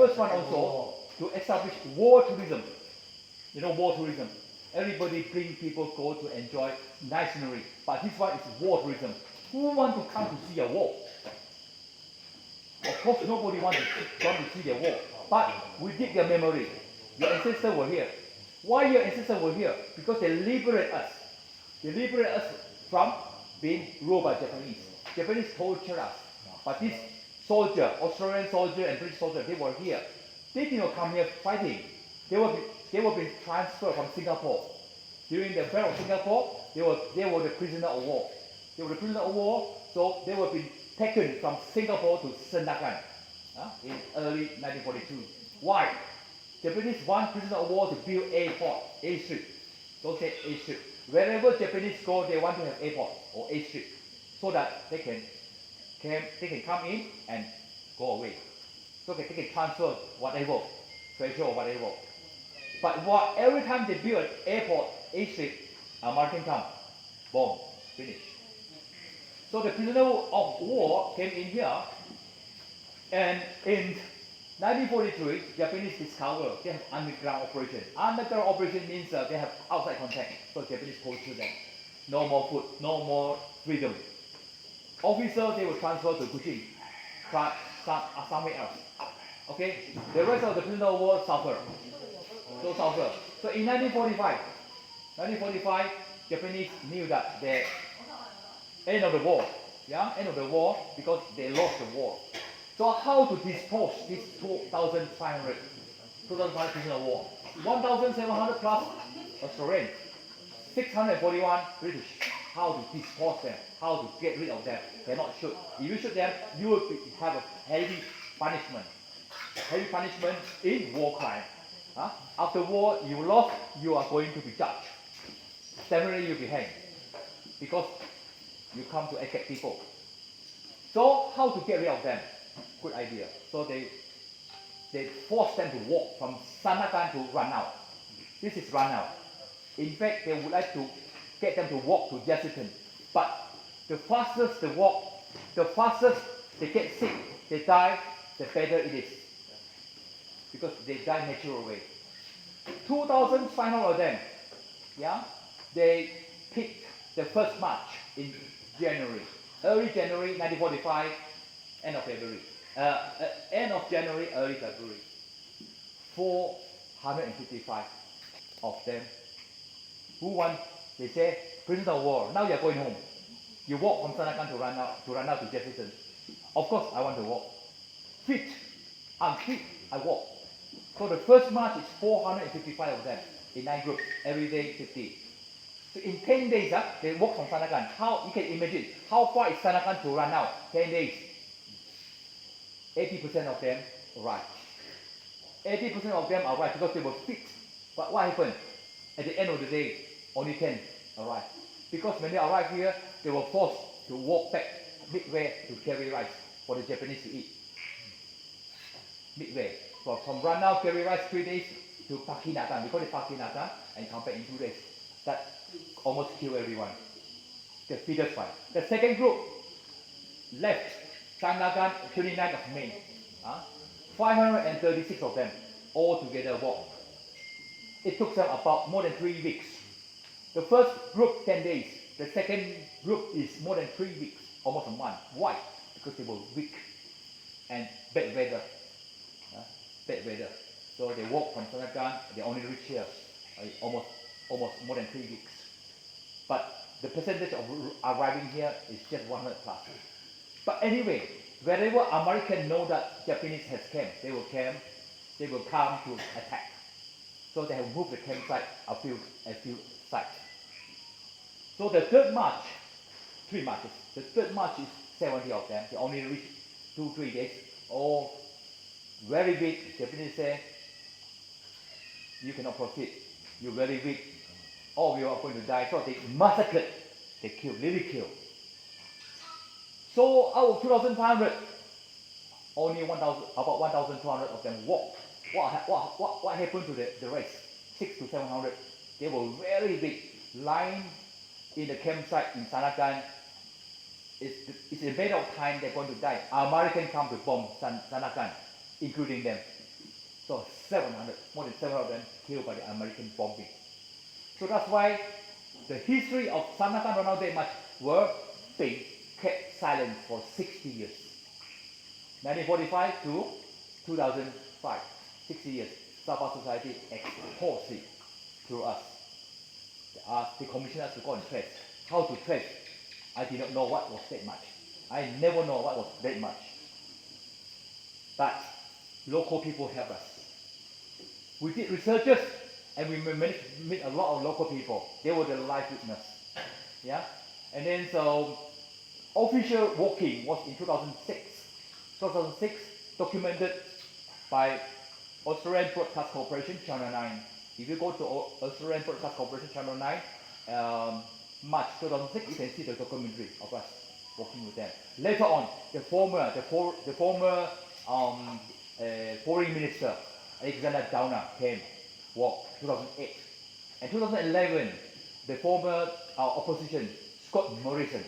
first one also to establish war tourism. You know, war tourism. Everybody bring people go to enjoy nice scenery. But this one is war tourism. Who want to come to see a war? Of course, nobody want to see their war. But we dig their memory. Your ancestors were here. Why your ancestors were here? Because they liberate us. They liberate us from being ruled by Japanese. Japanese torture us. But this soldier, Australian soldier and British soldier, they were here. They did not come here fighting. They were being transferred from Singapore. During the Battle of Singapore, they were the prisoner of war. They were the prisoner of war, so they were being taken from Singapore to Sandakan in early 1942. Why? Japanese want prisoner of war to build airport, airstrip. Don't say airstrip. Wherever Japanese go, they want to have airport or airstrip, so that they can come in and go away. So they can transfer whatever, treasure or whatever. But every time they build an airport, airstrip, American come, boom, finish. So the prisoner of war came in here, and in 1943, Japanese discovered they have underground operation. Underground operation means they have outside contact, so Japanese torture them. No more food, no more freedom. Officers, they were transferred to Kuching, somewhere else. Okay, the rest of the prisoner of war suffer. So in 1945, Japanese knew that the end of the war, end of the war, because they lost the war. So how to dispose these 2,500 prisoners of war? 1,700 plus Australian, 641 British. How to dispose them? How to get rid of them? Cannot shoot. If you shoot them, you will have a heavy punishment. Heavy punishment in war crime. After war, you lost, you are going to be judged. Definitely you'll be hanged because you come to attack people. So how to get rid of them? Good idea. So they force them to walk from Sandakan to Ranau. This is Ranau. In fact, they would like to get them to walk to Jessican. But the fastest they walk, the fastest they get sick, they die, the better it is. Because they die natural way. 2,500 of them, they picked the first march in January. Early January 1945, end of February. End of January, early February. 455 of them. Who want? They say, prisoner of war, now you are going home. You walk from Sandakan to Ranau to Jefferson. Of course, I want to walk. Fit. I'm fit, I walk. So the first march is 455 of them in 9 groups, every day 50. So in 10 days, they walk from Sandakan. How you can imagine how far is Sandakan to Ranau? 10 days. 80% of them arrived. 80% of them arrived because they were fit. But what happened? At the end of the day, only 10 arrived. Because when they arrived here, they were forced to walk back midway to carry rice for the Japanese to eat. Midway. So from Ranau, carry rice 3 days to Pakinatan. We call it Pakinatan, and come back in 2 days. That almost killed everyone. The feeders fight. The second group left Sandakan 29th of May. 536 of them all together walked. It took them about more than 3 weeks. The first group 10 days. The second group is more than 3 weeks, almost a month. Why? Because they were weak and bad weather. Bad weather. So they walked from Sandakan. They only reached here almost more than 3 weeks. But the percentage of arriving here is just 100 plus. But anyway, wherever Americans know that Japanese has come, they will come to attack. So they have moved the campsite a few sites. So the third march, 3 marches. The third march is 70 of them. They only reach 2-3 days. Oh, very weak. Japanese say, you cannot proceed. You're very weak. All of you are going to die. So they massacred. They killed, literally killed. So out of 2,500, only about 1,200 of them walked. What happened to the rest? 600 to 700. They were very big, lying in the campsite in Sandakan. It's a matter of time they're going to die. Americans come to bomb Sandakan, including them. So 700, more than 700 of them killed by the American bombing. So that's why the history of Sandakan Ronald Day March were being kept silent for 60 years. 1945 to 2005, 60 years. Sabah Society exposed it to us. They commissioned us to go and trace. How to trace? I did not know what was that much. I never know what was that much. But local people helped us. We did researches and we managed to meet a lot of local people. They were the live witness. Yeah? And then so official walking was in 2006. 2006 documented by Australian Broadcast Corporation, Channel 9. If you go to Australian Broadcast Corporation, Channel 9, March 2006, you can see the documentary of us working with them. Later on, the former foreign minister, Alexander Downer, came, walked, 2008. And 2011, the former opposition, Scott Morrison,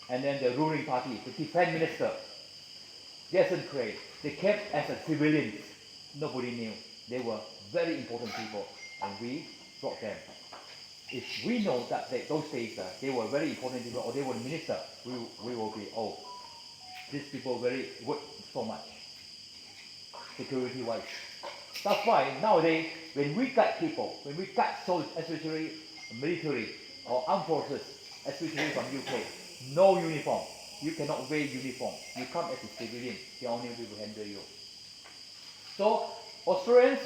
and then the ruling party, the defense minister, Jason Craig, they came as a civilians. Nobody knew. They were very important people, and we brought them. If we know that those days they were very important people, or they were minister, we will be, oh, these people very work so much, security-wise. That's why nowadays, when we guide people, when we guide soldiers, especially military or armed forces, especially from UK, no uniform. You cannot wear uniform. You come as a civilian, the only we will handle you. So Australians,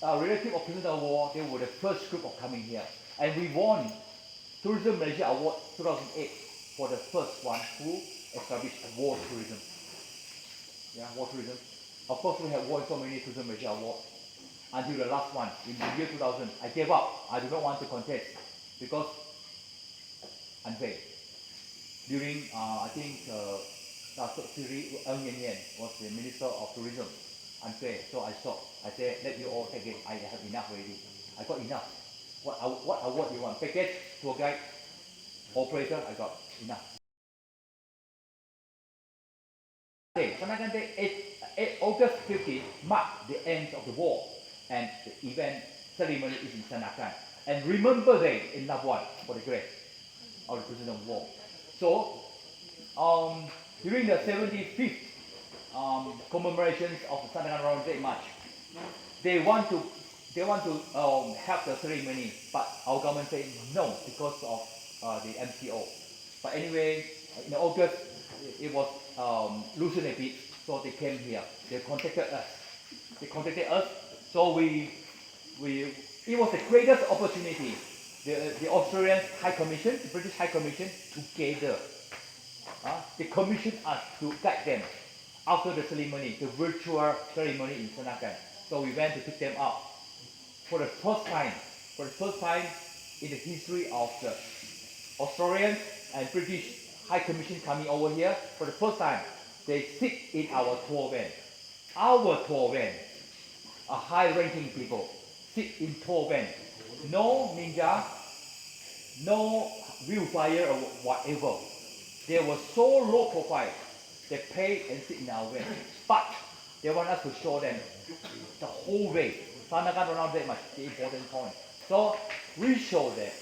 relative of prisoners of war, they were the first group of coming here. And we won Tourism Malaysia Award 2008 for the first one who established war tourism. Yeah, war tourism. Of course, we have won so many Tourism Malaysia Awards until the last one in the year 2000. I gave up. I do not want to contest because unfair. During, I think, Datuk Sri Ng Yen Yen was the Minister of Tourism. Unfair. So I stopped. I said, let you all take it. I have enough already. I got enough. What award you want? Package, tour guide, operator, I got enough. Sandakan Day, August 15 marked the end of the war, and the event ceremony is in Sandakan. And Remember Day in Labuan for the grave of the prisoner of war. So, during the 75th commemorations of the Sandakan Ronald Day March, they want to have the ceremony, but our government said no because of the MCO. But anyway, in August it was loosened a bit, so they came here. They contacted us. So it was the greatest opportunity. The Australian High Commission, the British High Commission, together, they commissioned us to guide them after the ceremony, the virtual ceremony in Sandakan. So we went to pick them up. For the first time in the history of the Australian and British High Commission coming over here, for the first time, they sit in our tour van. Our tour van, a high-ranking people, sit in tour van. No ninja, no viewfire or whatever. They were so low profile. They paid and sit in our van. But they want us to show them the whole way. Sandakan Ronald Day March, the important point. So we show them.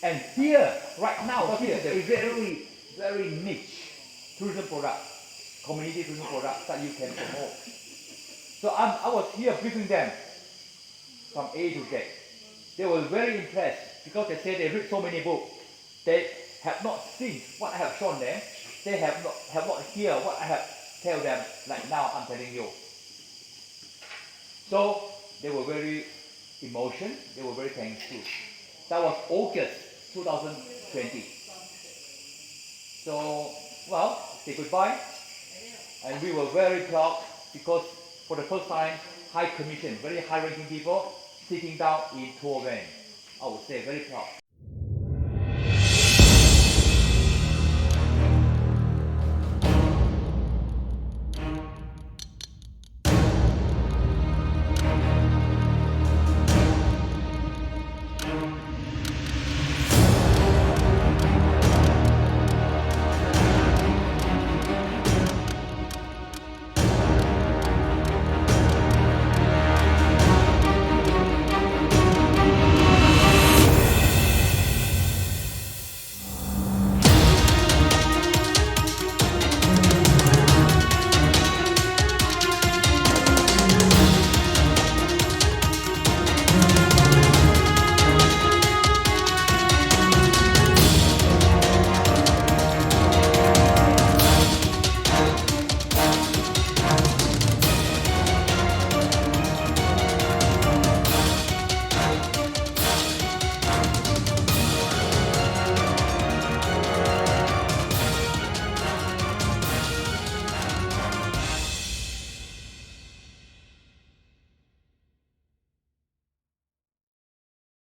And here, right now, here, a very, very niche tourism product, community tourism product that you can promote. So I was here briefing them from A to Z. They were very impressed because they said they read so many books. They have not seen what I have shown them. They have not heard what I have tell them like now I'm telling you. So they were very emotional. They were very thankful. That was August 2020. So, well, say goodbye. And we were very proud because for the first time, High Commission, very high-ranking people, sitting down in tour van. I would say very proud.